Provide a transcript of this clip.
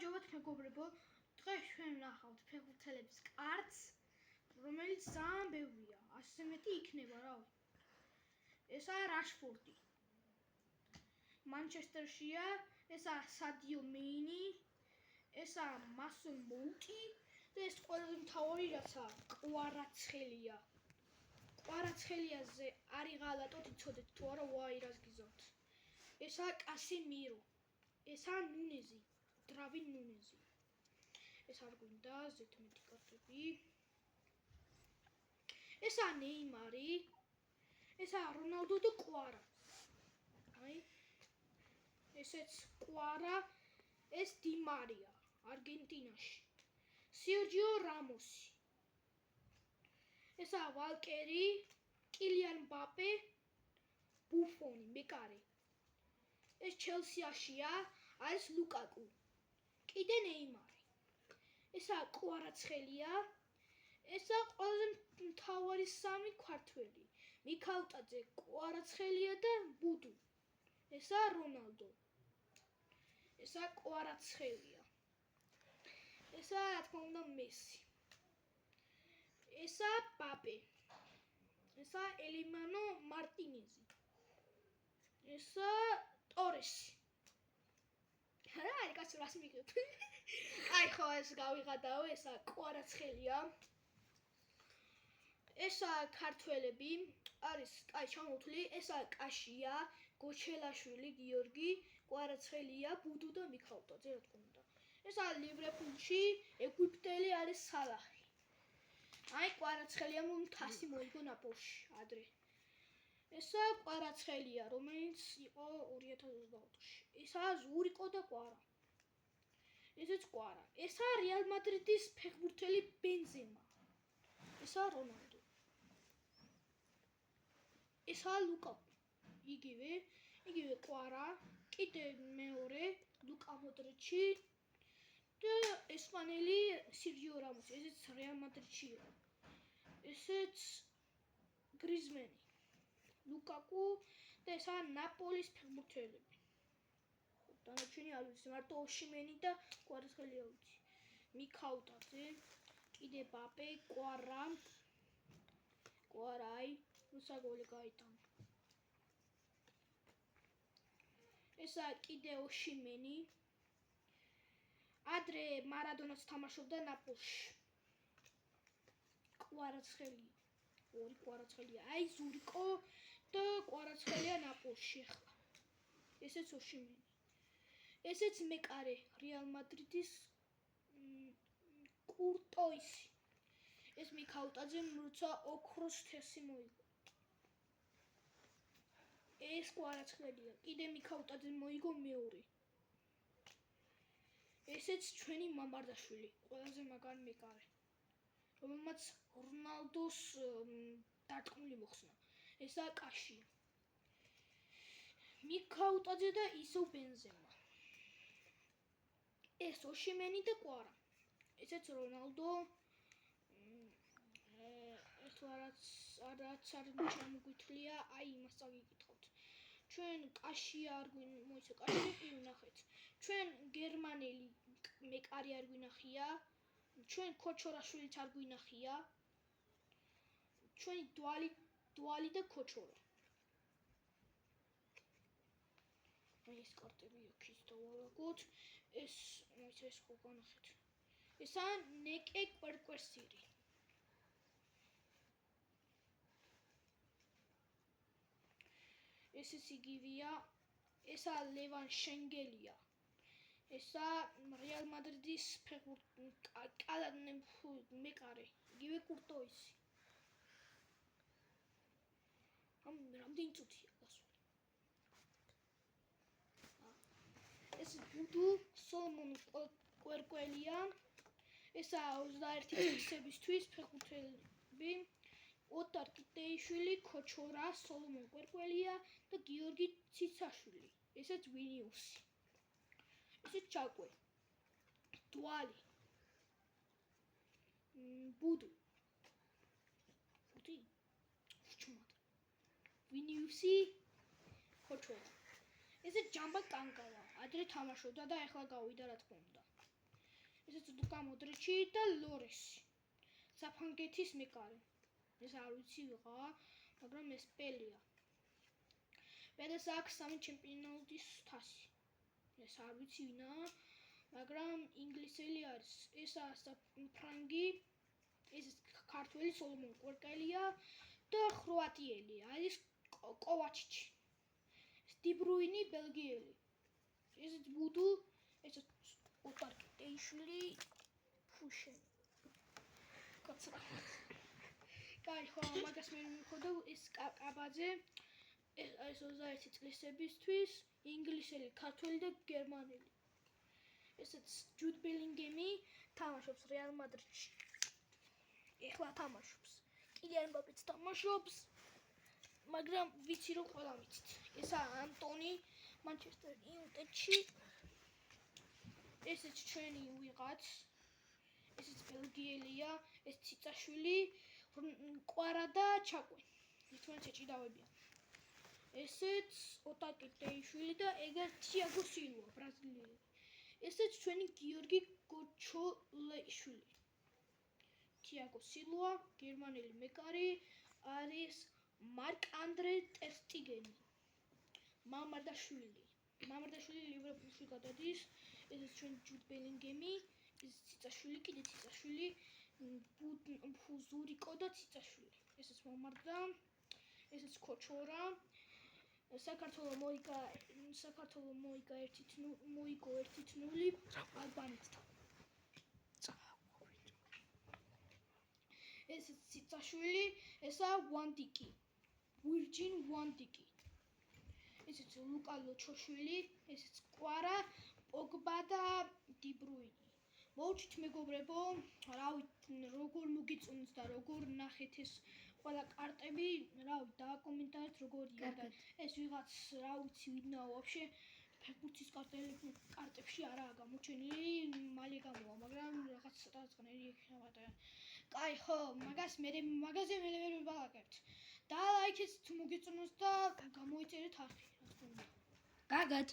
მოგესალმებით მეგობრებო, დღეს ჩვენ ვნახავთ ფეხბურთელების კარტს, რომელიც ძალიან ბევრია, 100 მეტი იქნება რავი. ესაა რაშფორდი. მანჩესტერშია, ესაა სადიო მეინი, ესაა მასონ მოუტი და ეს ყველაზე მთავარი რაცა კვარაცხელია. კვარაცხელიაზე არი ღალატოთ იცოდეთ თუ არა ვაი რას გიზავთ. ესაა კასემირო. ესაა ნუნეზი. დრავინ ნუნეზი. ეს არ გვინდა ზეთმეტი კარტები. ესაა ნეიმარი. ესაა რონალდო და კვარა. აი ესეც კვარა, ეს დი მარია არგენტინაში. სერჯიო რამოსი. ესაა ვალკერი, კილიან მბაპე, ბუფონი, მეკარე. ეს ჩელსიაშია, არის ლუკაკუ. კიდე ნეიმარი. ესაა კვარაცხელია. ესაა ყველაზე მთავარი სამი ქართველი. მიქაუტაძე, კვარაცხელია და ბუდუ. ესაა რონალდო. ესაა კვარაცხელია. ესაა რა თქმა უნდა მესი. ესაა პაპე. ესაა ელიმანო მარტინეზი. ესაა ტორესი. აი, კაცო, რას მიგებ? აი, ხო, ეს გავიღადაო, ესაა კვარაცხელია. ესაა ქართველები, არის, აი, ჩამოვთვლი, ესაა კაშია, გოჩელაშვილი, გიორგი, კვარაცხელია, ბუდუ და მიქაუტაძე, რა თქმა უნდა. ესაა ლივერპულში, ეგვიპტელი არის სალაჰი. აი, კვარაცხელია მთასი მოიგო ნაპოლში, ადრე. ესაა კვარაცხელია, რომელიც იყო 2024-ში. ესაა ზურიკო და კვარა. ესეც კვარა. ესაა რეალ მადრიდის ფეხბურთელი ბენზემა. ესაა რონალდო. ესაა ლუკაკუ. იგივე კვარა, კიდე მეორე ლუკა მოდრიჩი და ესპანელი სერჯიო რამოსი. ესეც რეალ მადრიდში იყო. ესეც გრიზმენი. ლუკაკუ და ესაა ნაპოლის ფეხბურთელები. დანარჩენი არ ვიცი, მარტო ოშიმენი და კვარაცხელია ვიცი. მიქაუტაძე, კიდე ბაპე, კვარაი, როცა გოლი გაიტანა. ესაა კიდე ოშიმენი. ადრე მარადონაც თამაშობდა ნაპოლში. კვარაცხელია. ორი კვარაცხელია. აი ზურიკო და კვარაცხელია ნაპოლში ახლა. ესეც ოშიმენი. ესეც მეკარე რეალ მადრიდის კურტოისი. ეს მიქაუტაძე როცა ოქროს თასი მოიგო. ეს კვარაცხელია. კიდე მიქაუტაძე მოიგო მეორე. ესეც ჩვენი მამარდაშვილი, ყველაზე მაგარი მეკარე. რომელმაც რონალდოს დარტყმული მოხსნა. ესაა კაშია. მიქაუტაძე და ისო ბენზემა. ეს ოშიმენი და კვარა. ესეც რონალდო. ერთვარაც არ ჩამოგვითვლია, აი იმას წაგიკითხავთ. ჩვენ კაშია არ მოიცა, კაშია კი ვნახეთ. ჩვენ გერმანელი მეკარი არ გვინახია. ჩვენ ქოჩორაშვილიც არ გვინახია. ჩვენი დვალი და ქოჩორა. ეს კარტები აქ დავალაგოთ. ეს ხო განახეთ. ესაა ნეკე კვერკვერსირი. ესეც იგივეა. ესაა ლევან შენგელია. ესაა რეალ მადრიდის მეკარე, იგივე კურტოისი. რამდენი წუთია გასული? ეს ბუდუ სოლომონ კვერკველია. ესაა 21 წლისებისთვის ფეხბურთელები. ოტარ კიტეიშვილი, ქოჩორა, სოლომონ კვერკველია და გიორგი ციცაშვილი. ესეც ვინიუსი. ესეც ჩაკვე. დვალი. ბუდუ. ჩუმად. ვინიუსი, ქოჩორა. ესეც ჯამბა კანგავა. ადრე თამაშობდა და ახლა გავიდა რა თქმა უნდა. ესეც ლუკა მოდრიჩი და ლორესი. საფრანგეთის მეკარე. ეს არ ვიცი ვიღაა, მაგრამ ეს პელია. მედას აქვს 3 ჩემპიონატის თასი. ეს არ ვიცი ვინაა, მაგრამ ინგლისელი არის. ესაა ფრანგი, ეს ქართველი სოლომონ კვერკელია და ხროატიელი არის კოვაჩიჩი. დი-ბრუინი ბელგიელი. ესეც ბუდუ, ესეც ოტარკიტეიშვილი ფუშენ. კაცრა. კაი, ხო, მაგას მე მივხვდა ეს კაბაძე ეს 21 წლისებისთვის ინგლისელი, ქართველი და გერმანელი. ესეც ჯუდ ბელინგემი თამაშობს რეალ მადრიდში. ეხლა თამაშობს. კილიან მბაპეც თამაშობს. მაგრამ ვიცი რომ ყველა ვიცით. ესაა ანტონი მანჩესტერ იუნაიტედში. ესეც ჩვენი ვიღაც. ესეც ბელგიელია, ეს ციცაშვილი, კვარა და ჩაკვე. ერთმანეთს ეჭიდავებიან. ესეც ოტაკიტეიშვილი და ეგერ თიაგო სილვა, ბრაზილიელი. ესეც ჩვენი გიორგი გოჩოლეიშვილი. თიაგო სილვა, გერმანელი მეკარი არის მარკ ანდრე ტერ სტიგენი. მამარდაშვილი ლივერპულში გადადის. ესეც ჩვენი ჯუდ ბელინგემი, ეს ციცაშვილი, კიდე ციცაშვილი, ფუზურიკო და ციცაშვილი. ესეც მომარდა, ესეც ქოჩორა. საქართველო მოიგო 1-0 ალბანეთთან. ესეც ციცაშვილი, ესაა ვანდიკი. ვირჯინ ვანდიკი. ესეც ლუკა ლოჩოშვილი, ესეც კვარა, პოგბა და დი-ბრუინი. მოვუჩით მეგობრებო, როგორ მოგიწონთ და როგორ ნახეთ ეს ყველა კარტები, დააკომენტარეთ როგორია და ეს ვიღაც რა ვიცი ვინაო ვაფშე ფეხბურთის კარტებში არაა გამოჩენილი, მალე გამოვა, მაგრამ რაღაც ცოტა იქნება და კაი ხო, მაგაზე მე ვერ ვალაგებთ. და ლაიქეთ თუ მოგეწონოთ და გამოიწერეთ არხი, რა თქმა უნდა. გაგად